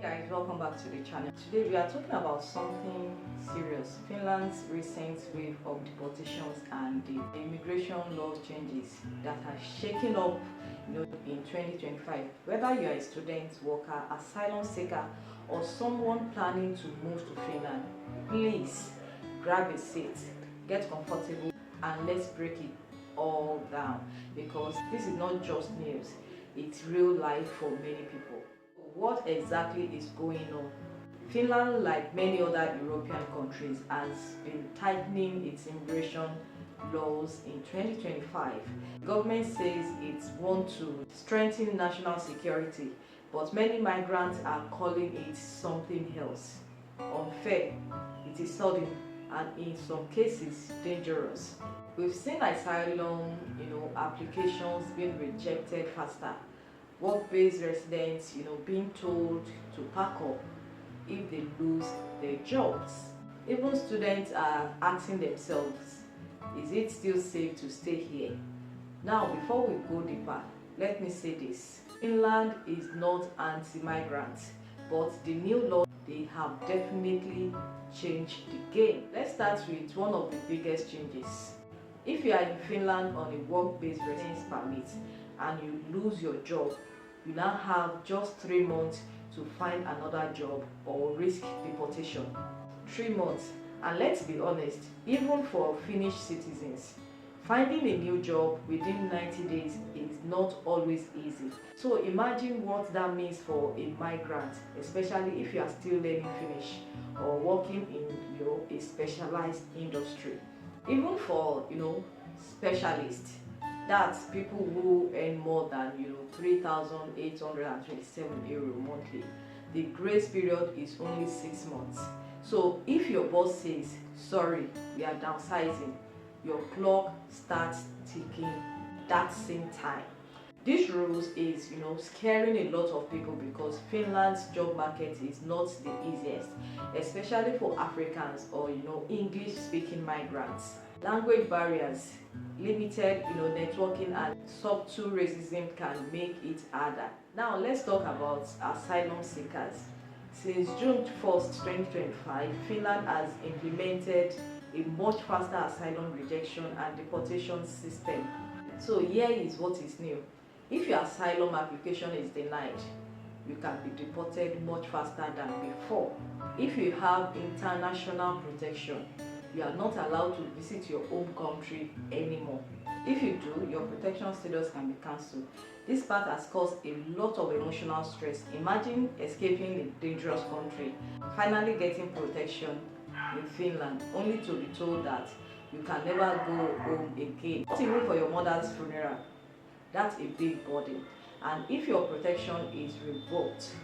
Guys, welcome back to the channel. Today we are talking about something serious: Finland's recent wave of deportations and the immigration law changes that are shaking up in 2025. Whether you are a student, worker, asylum seeker, or someone planning to move to Finland, please grab a seat, get comfortable, and let's break it all down, because this is not just news, it's real life for many people. What exactly is going on? Finland, like many other European countries, has been tightening its immigration laws in 2025. The government says it wants to strengthen national security, but many migrants are calling it something else: unfair, it is sudden, and in some cases dangerous. We've seen asylum applications being rejected faster, work-based residents being told to pack up if they lose their jobs. Even students are asking themselves, is it still safe to stay here? Now, before we go deeper, let me say this: Finland is not anti-migrant, but the new law, they have definitely changed the game. Let's start with one of the biggest changes. If you are in Finland on a work-based residence permit and you lose your job, you now have just 3 months to find another job or risk deportation. 3 months. And let's be honest, even for Finnish citizens, finding a new job within 90 days is not always easy. So imagine what that means for a migrant, especially if you are still learning Finnish or working in a specialized industry. Even for specialists, that's people who earn more than 3,827 euro monthly, the grace period is only 6 months. So if your boss says, sorry, we are downsizing, your clock starts ticking that same time. This rules is scaring a lot of people, because Finland's job market is not the easiest, especially for Africans or English speaking migrants. Language barriers, limited networking, and subtle racism can make it harder. Now let's talk about asylum seekers. Since June 1st, 2025, Finland has implemented a much faster asylum rejection and deportation system. So here is what is new. If your asylum application is denied, you can be deported much faster than before. If you have international protection, you are not allowed to visit your home country anymore. If you do, your protection status can be cancelled. This part has caused a lot of emotional stress. Imagine escaping a dangerous country, finally getting protection in Finland, only to be told that you can never go home again. Not even for your mother's funeral. That's a big burden. And if your protection is revoked,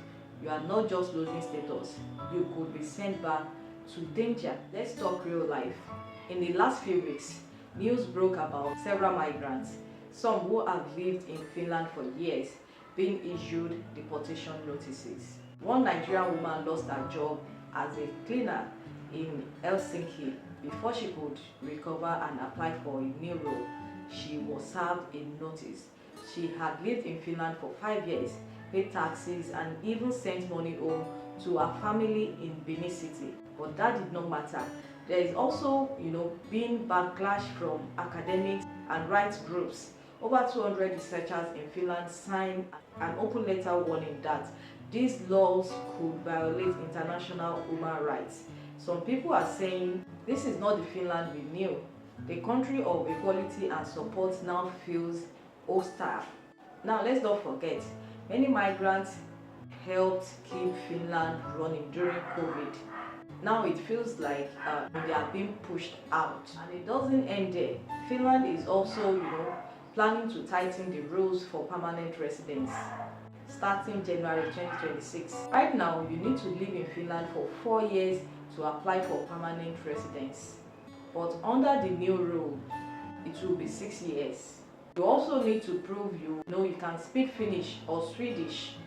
you are not just losing status, you could be sent back to danger. Let's talk real life. In the last few weeks, news broke about several migrants, some who have lived in Finland for years, being issued deportation notices. One Nigerian woman lost her job as a cleaner in Helsinki. Before she could recover and apply for a new role, she was served a notice. She had lived in Finland for 5 years, paid taxes, and even sent money home to her family in Benin City. But that did not matter. There is also, being backlash from academics and rights groups. Over 200 researchers in Finland signed an open letter warning that these laws could violate international human rights. Some people are saying this is not the Finland we knew. The country of equality and support now feels hostile. Now let's not forget, many migrants helped keep Finland running during COVID. Now it feels like they are being pushed out, and it doesn't end there. Finland is also planning to tighten the rules for permanent residents starting January 2026. Right now, you need to live in Finland for 4 years to apply for permanent residence, but under the new rule, it will be 6 years. You also need to prove you can speak Finnish or Swedish,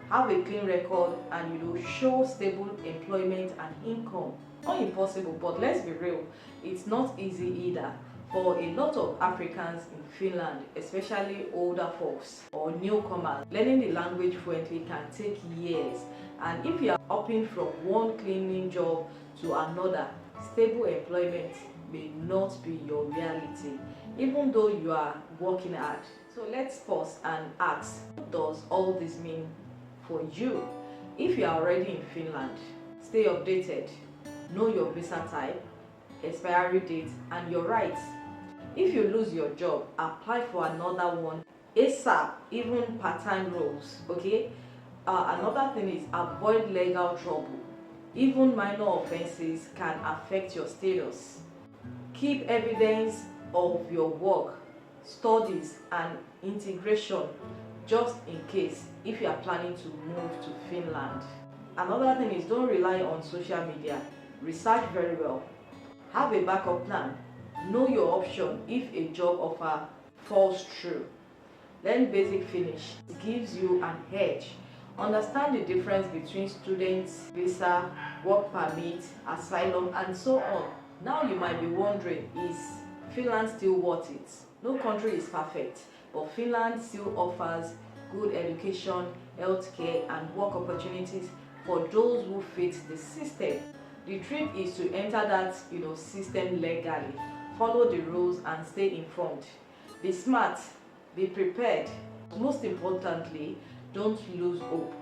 have a clean record, and show stable employment and income. Not impossible, but let's be real, it's not easy either. For a lot of Africans in Finland, especially older folks or newcomers, learning the language fluently can take years. And if you are hopping from one cleaning job to another, stable employment may not be your reality, even though you are working hard. So let's pause and ask, what does all this mean for you? If you are already in Finland, stay updated, know your visa type, expiry date, and your rights. If you lose your job, apply for another one ASAP, even part-time roles, okay? Another thing is avoid legal trouble. Even minor offenses can affect your status. Keep evidence of your work, studies, and integration just in case if you are planning to move to Finland. Another thing is don't rely on social media. Research very well. Have a backup plan. Know your option if a job offer falls through. Learn basic Finnish. It gives you an edge. Understand the difference between students, visa, work permit, asylum, and so on. Now you might be wondering, is Finland still worth it? No country is perfect, but Finland still offers good education, healthcare, and work opportunities for those who fit the system. The trick is to enter that system legally, follow the rules, and stay informed. Be smart, be prepared. Most importantly, don't lose hope.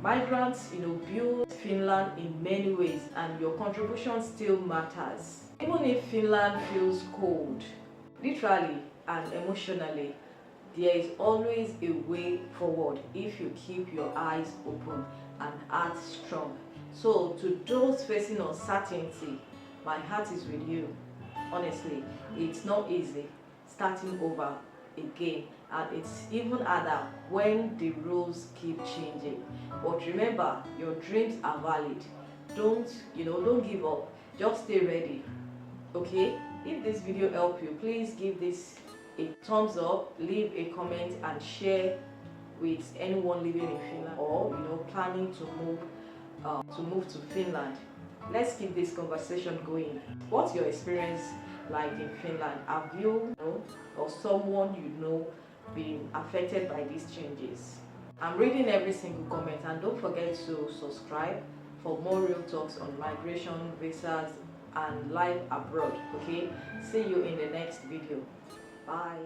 Migrants, build Finland in many ways, and your contribution still matters. Even if Finland feels cold, literally and emotionally, there is always a way forward if you keep your eyes open and heart strong. So to those facing uncertainty, my heart is with you. Honestly, it's not easy starting over again, and it's even harder when the rules keep changing. But remember, your dreams are valid. Don't give up. Just stay ready. Okay? If this video helped you, please give this a thumbs up, leave a comment, and share with anyone living in Finland or planning to move to Finland. Let's keep this conversation going. What's your experience like in Finland? Have you or someone been affected by these changes? I'm reading every single comment, and don't forget to subscribe for more real talks on migration, visas, and life abroad. Okay, see you in the next video. Bye.